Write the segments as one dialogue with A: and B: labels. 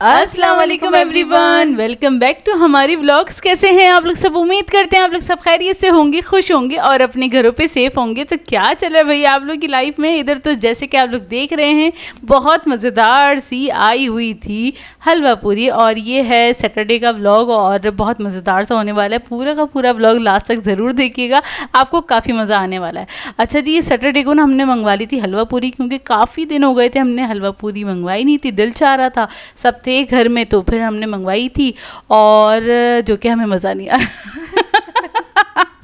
A: अस्सलाम वालेकुम everyone, welcome back to हमारी व्लॉग्स। कैसे हैं आप लोग सब? उम्मीद करते हैं आप लोग सब खैरियत से होंगे, खुश होंगे और अपने घरों पे सेफ होंगे। तो क्या चल रहा है भैया आप लोग की लाइफ में? इधर तो जैसे कि आप लोग देख रहे हैं बहुत मज़ेदार सी आई हुई थी हलवा पूरी, और ये है सैटरडे का व्लॉग और बहुत मज़ेदार सा होने वाला है। पूरा का पूरा व्लॉग लास्ट तक ज़रूर देखिएगा, आपको काफ़ी मज़ा आने वाला है। अच्छा जी, ये सैटरडे को ना हमने मंगवा ली थी हलवा पूरी, क्योंकि काफ़ी दिन हो गए थे हमने हलवा पूरी मंगवाई नहीं थी। दिल चाह रहा था, सब थे घर में, तो फिर हमने मंगवाई थी और जो कि हमें मज़ा नहीं आया।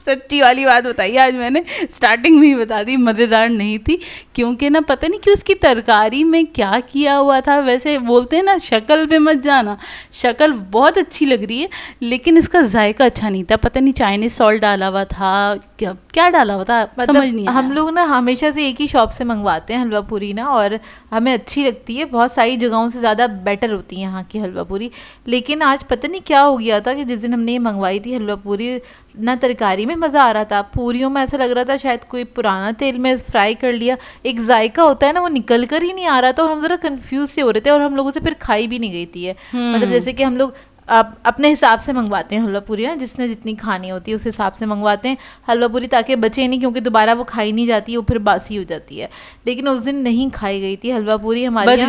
A: सच्ची वाली बात बताई, आज मैंने स्टार्टिंग में ही बता दी, मज़ेदार नहीं थी। क्योंकि ना पता नहीं कि उसकी तरकारी में क्या किया हुआ था। वैसे बोलते हैं ना शक्ल पे मत जाना, शक्ल बहुत अच्छी लग रही है लेकिन इसका जायका अच्छा नहीं था। पता नहीं चाइनीज़ सॉल्ट डाला हुआ था, क्या डाला हुआ था, मतलब समझ नहीं आया।
B: हम लोग ना हमेशा से एक ही शॉप से मंगवाते हैं हलवा पूरी ना, और हमें अच्छी लगती है, बहुत सारी जगहों से ज़्यादा बेटर होती है यहाँ की हलवा पूरी। लेकिन आज पता नहीं क्या हो गया था कि जिस दिन हमने ये मंगवाई थी हलवा पूरी, ना तरकारी में मज़ा आ रहा था, पूरियों में ऐसा लग रहा था शायद कोई पुराना तेल में फ्राई कर लिया। एक जायका होता है ना, वो निकल कर ही नहीं आ रहा था और हम ज़रा कंफ्यूज से हो रहे थे, और हम लोगों से फिर खाई भी नहीं गई थी ये। मतलब जैसे कि हम लोग अपने हिसाब से मंगवाते हैं हलवा पूरी ना, जिसने जितनी खानी होती है उस हिसाब से मंगवाते हैं हलवा पूरी, ताकि बचे नहीं, क्योंकि दोबारा वो खाई नहीं जाती है, वो फिर बासी हो जाती है। लेकिन उस दिन नहीं खाई गई थी हलवा पूरी, हमारी बच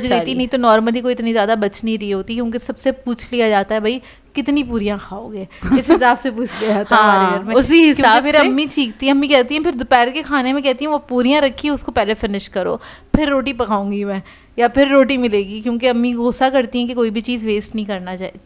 B: गई थी। नहीं तो नॉर्मली कोई इतनी ज़्यादा बच नहीं रही होती, क्योंकि सबसे पूछ लिया जाता है भाई कितनी पूरियां खाओगे, इस हिसाब से पूछ लिया जाता है हमारे घर में।
A: उसी हिसाब
B: से फिर अम्मी चीखती, अम्मी कहती हैं फिर दोपहर के खाने में कहती हैं वो पूरियां रखी उसको पहले फिनिश करो, फिर रोटी पकाऊंगी मैं, या फिर रोटी मिलेगी, क्योंकि अम्मी गुस्सा करती हैं कि कोई भी चीज़ वेस्ट नहीं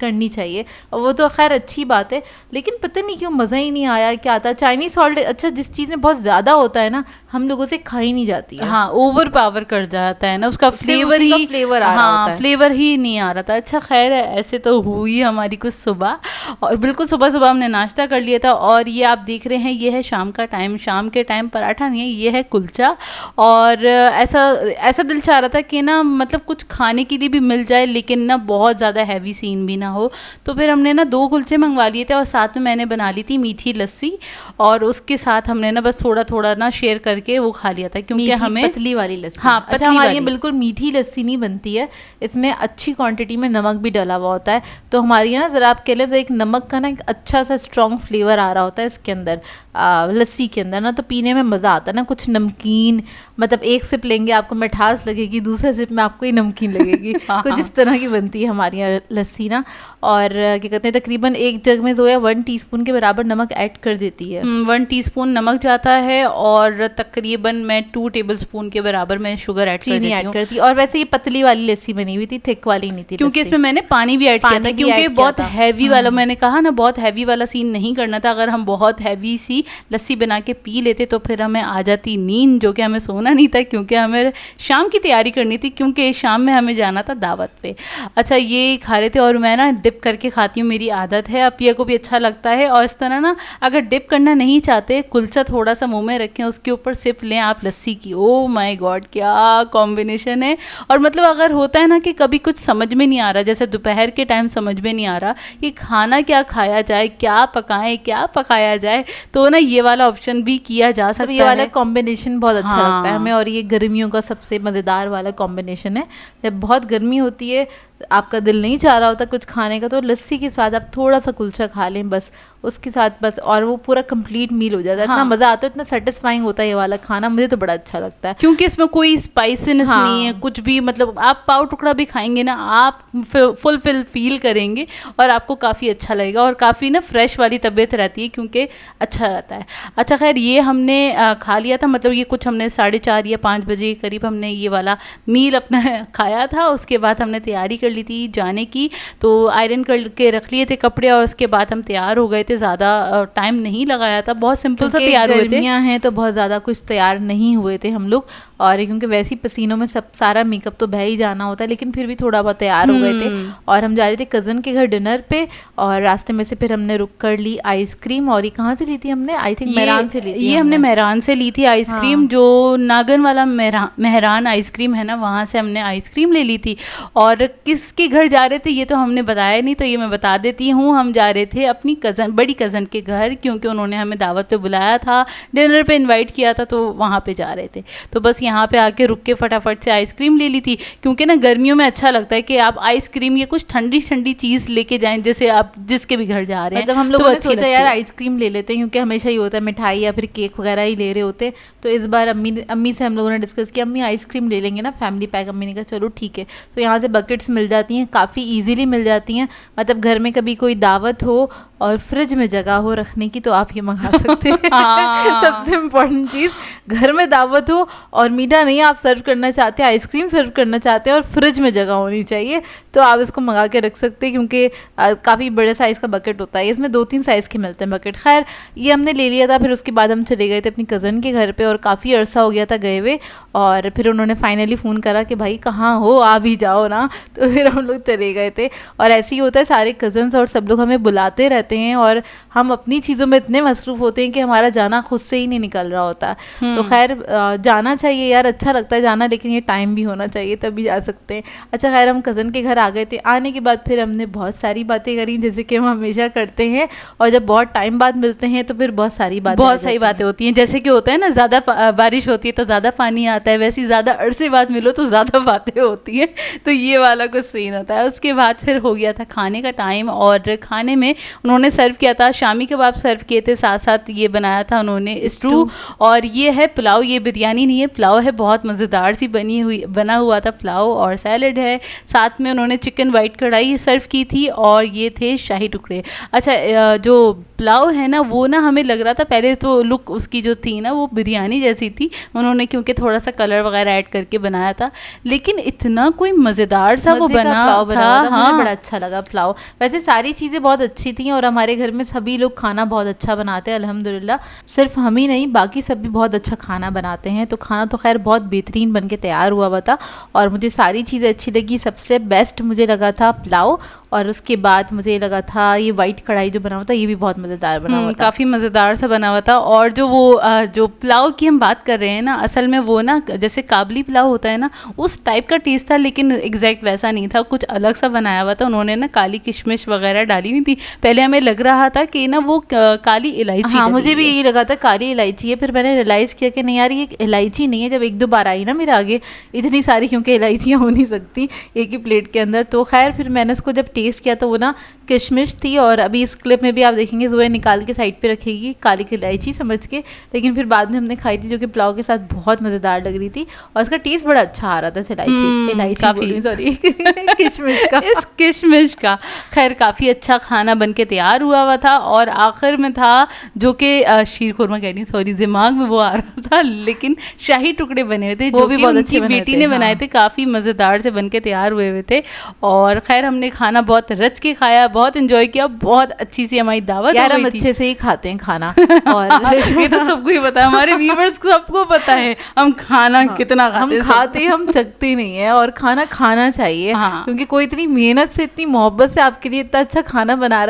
B: करनी चाहिए। और वो तो खैर अच्छी बात है, लेकिन पता नहीं क्यों मज़ा ही नहीं आया। क्या आता चाइनीज़ सॉल्ट, अच्छा जिस चीज़ में बहुत ज़्यादा होता है ना, हम लोगों से खाई नहीं जाती है।
A: हाँ, ओवर पावर कर जाता है ना, उसका फ्लेवर ही
B: फ्लेवर आ रहा होता है।
A: फ्लेवर ही नहीं आ रहा था। अच्छा खैर है, ऐसे तो हुई हमारी कुछ सुबह, और बिल्कुल सुबह सुबह हमने नाश्ता कर लिया था। और ये आप देख रहे हैं, ये है शाम का टाइम। शाम के टाइम पराठा नहीं है, ये है कुलचा। और ऐसा दिल चाह रहा था कि ना मतलब कुछ खाने के लिए भी मिल जाए, लेकिन ना बहुत ज़्यादा हैवी सीन भी ना हो। तो फिर हमने ना 2 कुलचे मंगवा लिए थे, और साथ में मैंने बना ली थी मीठी लस्सी, और उसके साथ हमने ना बस थोड़ा थोड़ा ना शेयर करके वो खा लिया था, क्योंकि हमें
B: पतली वाली लस्सी।
A: हाँ,
B: अच्छा, हमारी ये बिल्कुल मीठी लस्सी नहीं बनती है, इसमें अच्छी क्वांटिटी में नमक भी डला हुआ होता है। तो हमारी यहाँ ज़रा आप कह लें, एक नमक का ना एक अच्छा सा स्ट्रॉन्ग फ्लेवर आ रहा होता है इसके अंदर, लस्सी के अंदर ना, तो पीने में मज़ा आता है ना। कुछ नमकीन, मतलब एक सिप लेंगे आपको मिठास लगेगी, दूसरे सिप में आपको ही नमकीन लगेगी। कुछ इस तरह की बनती है हमारी यहाँ लस्सी ना। और क्या कहते हैं, तकरीबन एक जग में जो है 1 टीस्पून के बराबर नमक ऐड कर देती है।
A: 1 टीस्पून नमक जाता है, और तकरीबन मैं 2 टेबलस्पून के बराबर मैं शुगर ऐड
B: करती। और वैसे ये पतली वाली लस्सी बनी हुई थी, थिक वाली नहीं थी,
A: क्योंकि इसमें मैंने पानी भी ऐड किया था, क्योंकि बहुत हैवी वाला, मैंने कहा ना बहुत हैवी वाला सीन नहीं करना था। अगर हम बहुत हैवी सी लस्सी बना के पी लेते तो फिर हमें आ जाती नींद, जो कि हमें सोना नहीं था, क्योंकि हमें शाम की तैयारी करनी थी, क्योंकि शाम में हमें जाना था दावत पे। अच्छा, ये खा रहे थे, और मैं ना डिप करके खाती हूँ, मेरी आदत है, अपिया को भी अच्छा लगता है। और इस तरह ना अगर डिप करना नहीं चाहते, कुलचा थोड़ा सा मुंह में रखें, उसके ऊपर सिप लें आप लस्सी की। ओ माय गॉड, क्या कॉम्बिनेशन है। और मतलब अगर होता है ना कि कभी कुछ समझ में नहीं आ रहा, जैसे दोपहर के टाइम समझ में नहीं आ रहा कि खाना क्या खाया जाए, क्या पकाएं, क्या पकाया जाए, तो ना ये वाला ऑप्शन भी किया जा सकता है।
B: ये वाला कॉम्बिनेशन बहुत अच्छा लगता है हमें, और ये गर्मियों का सबसे मज़ेदार वाला कॉम्बिनेशन है। जब बहुत गर्मी होती है, आपका दिल नहीं चाह रहा होता कुछ खाने का, तो लस्सी के साथ आप थोड़ा सा कुलचा खा लें बस, उसके साथ बस, और वो पूरा कंप्लीट मील हो जाता है। इतना मज़ा आता है, इतना सेटिस्फाइंग होता है ये वाला खाना, मुझे तो बड़ा अच्छा लगता है,
A: क्योंकि इसमें कोई स्पाइसीनेस नहीं है कुछ भी। मतलब आप पाव टुकड़ा भी खाएंगे ना, आप फुलफिल फील करेंगे, और आपको काफ़ी अच्छा लगेगा, और काफ़ी ना फ्रेश वाली तबीयत रहती है, क्योंकि अच्छा रहता है। अच्छा खैर, ये हमने खा लिया था, मतलब ये कुछ हमने 4:30 या 5 बजे के करीब हमने ये वाला मील अपना खाया था। उसके बाद हमने तैयारी कर ली थी जाने की, तो आयरन करके रख लिए थे कपड़े, और उसके बाद हम तैयार हो गए थे। ज़्यादा टाइम नहीं लगाया था, बहुत सिंपल सा तैयार हुए थे।
B: गर्मियाँ हैं तो बहुत ज़्यादा कुछ तैयार नहीं हुए थे हम लोग, और क्योंकि वैसे ही पसीनों में सब सारा मेकअप तो बह ही जाना होता है, लेकिन फिर भी थोड़ा बहुत तैयार हो गए थे। और हम जा रहे थे कज़न के घर डिनर पे, और रास्ते में से फिर हमने रुक कर ली आइसक्रीम। और ये कहाँ से ली थी हमने? आई थिंक मेहरान से ली थी।
A: ये हमने मेहरान से ली थी आइसक्रीम, जो नागन वाला मेहरान आइसक्रीम है ना, वहाँ से हमने आइसक्रीम ले ली थी। और किसके घर जा रहे थे ये तो हमने बताया नहीं, तो ये मैं बता देती हूँ। हम जा रहे थे अपनी बड़ी कज़न के घर, क्योंकि उन्होंने हमें दावत पे बुलाया था, डिनर पे इनवाइट किया था, तो वहाँ पे जा रहे थे। तो बस यहाँ पे आके रुक के फटाफट से आइसक्रीम ले ली थी, क्योंकि ना गर्मियों में अच्छा लगता है कि आप आइसक्रीम या कुछ ठंडी ठंडी चीज़ लेके जाएं, जैसे आप जिसके भी घर जा रहे हैं।
B: मतलब हम लोगों ने सोचा यार आइसक्रीम ले लेते हैं, क्योंकि हमेशा ही होता है मिठाई या फिर केक वगैरह ही ले रहे होते हैं। तो इस बार अम्मी से हम लोगों ने डिस्कस किया, अम्मी आइसक्रीम ले लेंगे ना फैमिली पैक। अम्मी ने कहा चलो ठीक है। तो यहाँ से बकेट्स मिल जाती हैं, काफ़ी ईजीली मिल जाती हैं। मतलब घर में कभी कोई दावत हो और फ्रिज में जगह हो रखने की तो आप ये मंगा सकते हैं। सबसे इम्पोर्टेंट चीज़, घर में दावत हो और मीठा नहीं आप सर्व करना चाहते हैं, आइसक्रीम सर्व करना चाहते हैं और फ्रिज में जगह होनी चाहिए, तो आप इसको मंगा के रख सकते हैं, क्योंकि काफ़ी बड़े साइज़ का बकेट होता है। इसमें 2-3 साइज़ के मिलते हैं बकेट। खैर ये हमने ले लिया था। फिर उसके बाद हम चले गए थे अपनी कज़न के घर पे, और काफ़ी अरसा हो गया था गए हुए। और फिर उन्होंने फाइनली फ़ोन करा कि भाई कहाँ हो, आ भी जाओ ना। तो फिर हम लोग चले गए थे। और ऐसे ही होता है, सारे कज़न्स और सब लोग हमें बुलाते रहते हैं और हम अपनी चीज़ों में इतने मसरूफ़ होते हैं कि हमारा जाना खुद से ही नहीं निकल रहा होता। तो खैर जाना चाहिए यार, अच्छा लगता है जाना, लेकिन ये टाइम भी होना चाहिए तभी जा सकते हैं। अच्छा खैर हम कज़न के घर आ गए थे। आने के बाद फिर हमने बहुत सारी बातें करी, जैसे कि हम हमेशा करते हैं, और जब बहुत टाइम बाद मिलते हैं तो फिर बहुत सारी बातें
A: होती हैं। जैसे कि होता है ना, ज़्यादा बारिश होती है तो ज़्यादा पानी आता है, वैसे ही ज़्यादा अरसे बाद मिलो तो ज़्यादा बातें होती हैं। तो ये वाला कुछ सीन होता है। उसके बाद फिर हो गया था खाने का टाइम, और खाने में उन्होंने सर्व किया था शामी कबाब सर्व किए थे, साथ साथ ये बनाया था उन्होंने स्टू, और ये है पुलाव। ये बिरयानी नहीं है, पुलाव है। बहुत मज़ेदार सी बना हुआ था पुलाव, और सैलड है। साथ में उन्होंने चिकन वाइट कढ़ाई सर्व की थी, और ये थे शाही टुकड़े। अच्छा जो पुलाव है ना, वो ना हमें लग रहा था पहले तो लुक उसकी जो थी ना वो बिरयानी जैसी थी, उन्होंने क्योंकि थोड़ा सा कलर वगैरह ऐड करके बनाया था, लेकिन इतना कोई मज़ेदार सा वो बना था।
B: हाँ, बड़ा अच्छा लगा पुलाव। वैसे सारी चीज़ें बहुत अच्छी थी, और हमारे घर में सभी लोग खाना बहुत अच्छा बनाते हैं अल्हम्दुलिल्लाह। सिर्फ हम ही नहीं, बाकी सब भी बहुत अच्छा खाना बनाते हैं। तो खाना तो खैर बहुत बेहतरीन बन के तैयार हुआ था, और मुझे सारी चीज़ें अच्छी लगी। सबसे बेस्ट मुझे लगा था पुलाव, और उसके बाद मुझे लगा था ये वाइट कढ़ाई जो बना हुआ था, ये भी बहुत मज़ेदार बना हुआ था,
A: काफ़ी मज़ेदार सा बना हुआ था। और जो वो जो पुलाव की हम बात कर रहे हैं ना, असल में वो ना जैसे काबली पुलाव होता है ना, उस टाइप का टेस्ट था, लेकिन एग्जैक्ट वैसा नहीं था, कुछ अलग सा बनाया हुआ था। उन्होंने ना काली किशमिश वगैरह डाली हुई थी। पहले हमें लग रहा था कि ना वो काली इलायची,
B: हाँ मुझे भी यही लगा था काली इलायची है। फिर मैंने रियलाइज़ किया कि नहीं यार ये इलायची नहीं है। जब 1-2 बार आई ना मेरे आगे इतनी सारी, क्योंकि इलायचियाँ हो नहीं सकती एक ही प्लेट के अंदर, तो खैर फिर मैंने इसको जब टेस्ट किया तो वो ना किशमिश थी। और अभी इस क्लिप में भी आप देखेंगे ज़ोया निकाल के साइड पे रखेगी काली इलायची समझ के, लेकिन फिर बाद में हमने खाई थी, जो कि पुलाव के साथ बहुत मज़ेदार लग रही थी, और इसका टेस्ट बड़ा अच्छा आ रहा था। इलायची सॉरी
A: किशमिश का खैर काफ़ी अच्छा खाना बन के तैयार हुआ था। और आखिर में था जो कि शीर खुरमा कह रही, सॉरी दिमाग में वो आ रहा था, लेकिन शाही टुकड़े बने हुए थे, जो कि उनकी बेटी ने बनाए थे। काफ़ी मज़ेदार से बन के तैयार हुए थे। और खैर हमने खाना बहुत रच के खाया, बहुत एंजॉय किया, बहुत अच्छी सी हमारी दावत
B: यार, हम अच्छे से ही खाते हैं खाना।
A: और ये तो सबको ही पता है, हमारे व्यूअर्स को सबको पता है हम खाना कितना खाते
B: हैं। हम चखते नहीं है, और खाना खाना चाहिए। क्योंकि कोई इतनी मेहनत से, इतनी मोहब्बत से आपके लिए इतना अच्छा खाना बना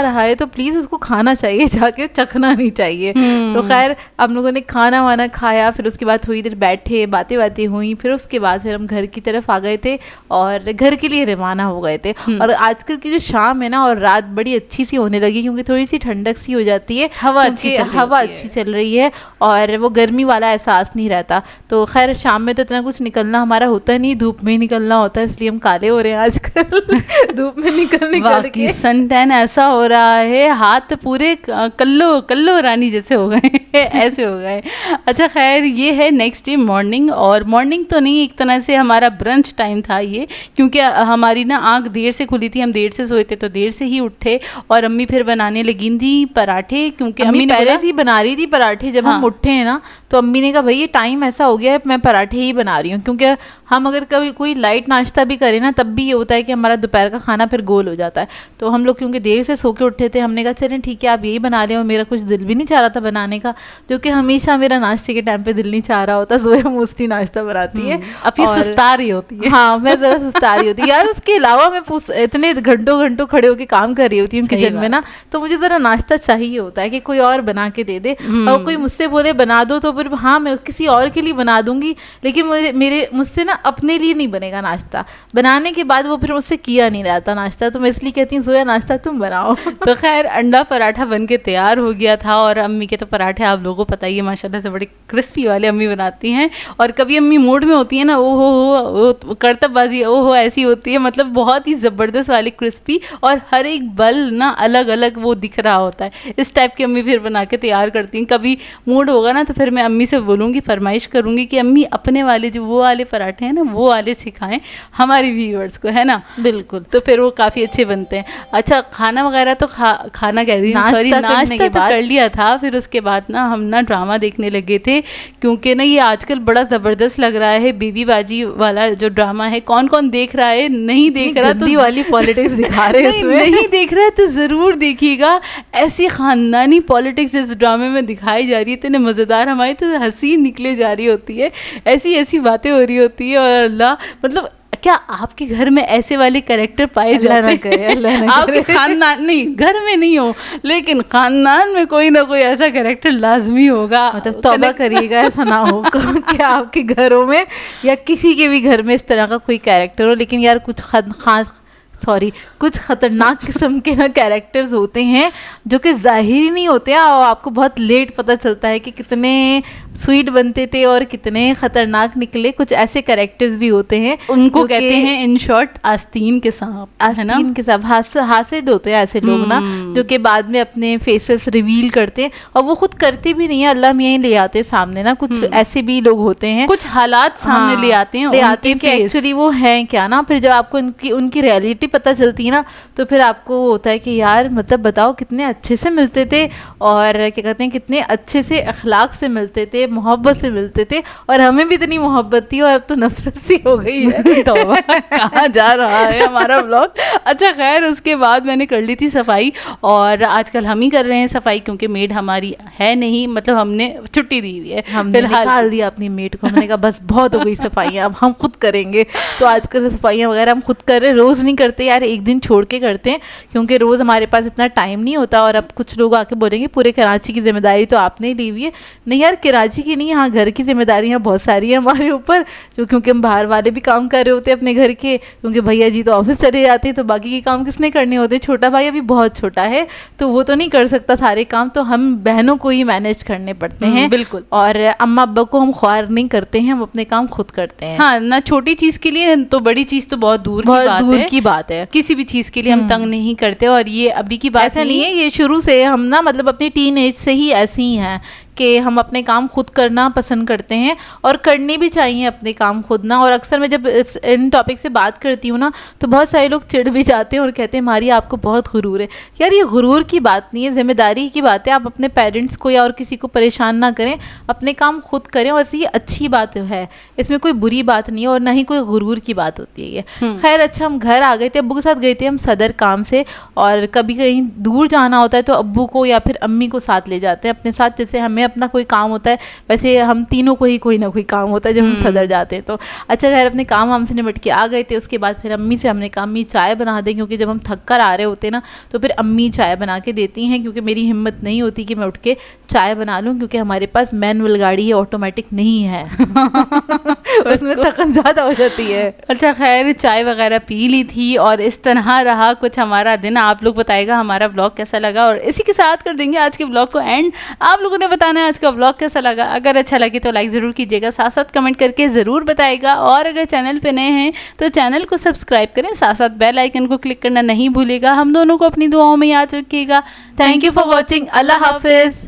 B: रहा है, तो प्लीज़ उसको खाना चाहिए, जाके चखना नहीं चाहिए। तो खैर हम लोगों ने खाना वाना खाया, फिर उसके बाद थोड़ी देर बैठे, बातें हुई, फिर उसके बाद फिर हम घर की तरफ आ गए थे और घर के लिए रवाना हो गए थे। और आजकल की जो शाम है ना और रात बड़ी अच्छी सी होने लगी, क्योंकि थोड़ी सी ठंडक सी हो जाती है, हवा अच्छी चल रही है, और वो गर्मी वाला एहसास नहीं रहता। तो खैर शाम में तो इतना कुछ निकलना हमारा होता नहीं, धूप में ही निकलना होता है, इसलिए हम काले हो रहे हैं आजकल धूप में निकल के।
A: सन टैन ऐसा हो रहा है, हाथ पूरे कल्लो रानी जैसे हो गए ऐसे हो गए। अच्छा खैर ये है नेक्स्ट डे मॉर्निंग, और मॉर्निंग तो नहीं, एक तरह से हमारा ब्रंच टाइम था ये, क्योंकि हमारी ना आँख देर से खुली थी, हम देर से सोए थे तो देर से ही उठे। और अम्मी फिर बनाने लगी थी पराठे, क्योंकि
B: अम्मी ने पहले से ही बना रही थी पराठे। जब हम उठे हैं ना तो अम्मी ने कहा भाई ये टाइम ऐसा हो गया है, मैं पराठे ही बना रही हूँ, क्योंकि हम अगर कभी कोई लाइट नाश्ता भी करें ना तब भी ये होता है कि हमारा दोपहर का खाना फिर गोल हो जाता है। तो हम लोग क्योंकि देर से सो के उठे थे, हमने कहा चलें ठीक है आप यही बना रहे हो, मेरा कुछ दिल भी नहीं चाह रहा था बनाने का, जो कि हमेशा मेरा नाश्ते के टाइम पे दिल नहीं चाह रहा होता। ज़ोया मोस्टली नाश्ता बनाती है,
A: अब ये सुस्ता रही होती है।
B: हाँ मैं ज़रा सुस्ता रही होती है यार। उसके अलावा मैं इतने घंटों खड़े होकर काम कर रही होती हूँ किचन में ना, तो मुझे ज़रा नाश्ता चाहिए होता है कि कोई और बना के दे दे। और कोई मुझसे बोले बना दो तो फिर हाँ मैं किसी और के लिए बना दूंगी, लेकिन मुझसे ना अपने लिए नहीं बनेगा नाश्ता। बनाने के बाद वो फिर मुझसे किया नहीं जाता नाश्ता, तो मैं इसलिए कहती हूँ ज़ोया नाश्ता तुम बनाओ।
A: तो खैर अंडा पराठा बन के तैयार हो गया था, और अम्मी के तो पराठे आप लोगों को पता ही है माशाल्लाह से बड़े क्रिस्पी वाले अम्मी बनाती हैं। और कभी अम्मी मूड में होती है ना, ओहो करतबबाजी ओहो ऐसी होती है, मतलब बहुत ही ज़बरदस्त वाली क्रिस्पी, और हर एक बल ना अलग अलग वो दिख रहा होता है। इस टाइप की अम्मी फिर बना के तैयार करती हैं। कभी मूड होगा ना तो फिर मैं अम्मी से बोलूँगी, फरमाइश करूँगी कि अम्मी अपने वाले जो वो वाले पराठे हैं ना वो वाले सिखाएं हमारे व्यूअर्स को, है ना।
B: बिल्कुल।
A: तो फिर वो काफ़ी अच्छे बनते हैं। अच्छा, खाना वगैरह तो खाना कह रही हूँ, सॉरी, नाश्ता तो कर लिया था। फिर उसके बाद ना हम ना ड्रामा देखने लगे थे, क्योंकि ना ये आजकल बड़ा ज़बरदस्त लग रहा है बेबी बाजी वाला जो ड्रामा है। कौन कौन देख रहा है, नहीं देख रहा तो
B: वाली पॉलिटिक्स दिखा रहे हैं इसमें।
A: नहीं देख रहा है तो ज़रूर देखिएगा। ऐसी ख़ानदानी पॉलिटिक्स इस ड्रामे में दिखाई जा रही है, इतने मज़ेदार, हमारी तो हंसी निकले जा रही होती है, ऐसी ऐसी बातें हो रही होती है। और अल्लाह, मतलब क्या आपके घर में ऐसे वाले कैरेक्टर पाए जाते हैं? आपके खानदान नहीं, घर में नहीं हो, लेकिन खानदान में कोई ना कोई ऐसा कैरेक्टर लाजमी होगा।
B: मतलब तौबा करिएगा ऐसा ना हो कि आपके घरों में या किसी के भी घर में इस तरह का कोई कैरेक्टर हो। लेकिन यार कुछ ख़तरनाक किस्म के ना कैरेक्टर्स होते हैं जो कि ज़ाहिरी नहीं होते हैं, और आपको बहुत लेट पता चलता है कि कितने स्वीट बनते थे और कितने ख़तरनाक निकले। कुछ ऐसे कैरेक्टर्स भी होते हैं,
A: उनको कहते हैं इन शॉर्ट आस्तीन के सांप,
B: आस्तीन के सांप, हासिद होते हैं ऐसे लोग ना, जो कि बाद में अपने फेसेस रिवील करते हैं, और वो खुद करते भी नहीं है, अल्लाह में ही ले आते सामने ना। कुछ ऐसे भी लोग होते हैं,
A: कुछ हालात सामने ले आते हैं
B: कि एक्चुअली वो हैं क्या ना। फिर जब आपको उनकी रियलिटी पता चलती है ना, तो फिर आपको होता है कि यार मतलब बताओ कितने अच्छे से मिलते थे, और क्या कहते हैं कितने अच्छे से अखलाक से मिलते थे, मोहब्बत से मिलते थे, और हमें भी इतनी मोहब्बत थी, और अब तो नफरत सी हो गई है। तो
A: कहाँ जा रहा है हमारा ब्लॉग। अच्छा खैर, उसके बाद मैंने कर ली थी सफाई, और आजकल हम ही कर रहे हैं सफाई, क्योंकि मेड हमारी है नहीं, मतलब हमने छुट्टी दी हुई है।
B: हमने निकाल दिया अपनी मेड को, हमने कहा बस बहुत हो गई सफाइयाँ, अब हम खुद करेंगे। तो आजकल सफाइयाँ वगैरह हम खुद कर रहे हैं, रोज़ नहीं करते यार, एक दिन छोड़ के करते हैं, क्योंकि रोज़ हमारे पास इतना टाइम नहीं होता। और अब कुछ लोग आके बोलेंगे पूरे कराची की जिम्मेदारी तो आपने ही ली हुई है। नहीं यार, कराची की नहीं, यहाँ घर की जिम्मेदारियाँ बहुत सारी हैं हमारे ऊपर, जो क्योंकि हम बाहर वाले भी काम कर रहे होते हैं अपने घर के, क्योंकि भैया जी तो ऑफिस चले जाते हैं, तो बाकी के काम किसने करने होते हैं। छोटा भाई अभी बहुत छोटा है, तो वो तो नहीं कर सकता सारे काम, तो हम बहनों को ही मैनेज करने पड़ते हैं।
A: बिल्कुल।
B: और अम्मा अब्बा को हम ख्वार नहीं करते हैं, हम अपने काम खुद करते हैं।
A: हाँ ना, छोटी चीज़ के लिए तो बड़ी चीज़ तो बहुत दूर की बात है। किसी भी चीज़ के लिए हम तंग नहीं करते, और ये अभी की बात
B: ऐसा नहीं है, ये शुरू से हम ना मतलब अपनी टीन एज से ही ऐसे ही हैं कि हम अपने काम खुद करना पसंद करते हैं, और करने भी चाहिए अपने काम खुद ना। और अक्सर मैं जब इन टॉपिक से बात करती हूँ ना, तो बहुत सारे लोग चिढ़ भी जाते हैं और कहते हैं मारी आपको बहुत गुरूर है। यार ये गुरूर की बात नहीं है, जिम्मेदारी की बात है। आप अपने पेरेंट्स को या और किसी को परेशान ना करें, अपने काम खुद करें, और ये अच्छी बात है, इसमें कोई बुरी बात नहीं है, और ना ही कोई गुरूर की बात होती है ये। खैर अच्छा, हम घर आ गए थे, अब्बू के साथ गए थे हम सदर काम से, और कभी कहीं दूर जाना होता है तो अब्बू को या फिर अम्मी को साथ ले जाते हैं अपने साथ। जैसे हमें अपना कोई काम होता है, वैसे हम तीनों को ही कोई ना कोई काम होता है जब हम सदर जाते हैं। तो अच्छा खैर, अपने काम हमसे निपट के आ गए थे। उसके बाद फिर अम्मी से हमने कहा अम्मी चाय बना दें, क्योंकि जब हम थक कर आ रहे होते ना, तो फिर अम्मी चाय बना के देती हैं, क्योंकि मेरी हिम्मत नहीं होती कि मैं उठ के चाय बना लूँ, क्योंकि हमारे पास मैनुअल गाड़ी है, ऑटोमेटिक नहीं है। उसमें थकन ज़्यादा हो जाती है।
A: अच्छा खैर, चाय वगैरह पी ली थी, और इस तरह रहा कुछ हमारा दिन। आप लोग बताइएगा हमारा ब्लॉग कैसा लगा, और इसी के साथ कर देंगे आज के ब्लॉग को एंड। आप लोगों ने बताना है आज का ब्लॉग कैसा लगा। अगर अच्छा लगे तो लाइक ज़रूर कीजिएगा, साथ साथ कमेंट करके ज़रूर बताइएगा, और अगर चैनल पे नए हैं तो चैनल को सब्सक्राइब करें, साथ साथ बेल आइकन को क्लिक करना नहीं भूलिएगा। हम दोनों को अपनी दुआओं में याद रखिएगा।
B: Thank you for watching. अल्लाह हाफिज़।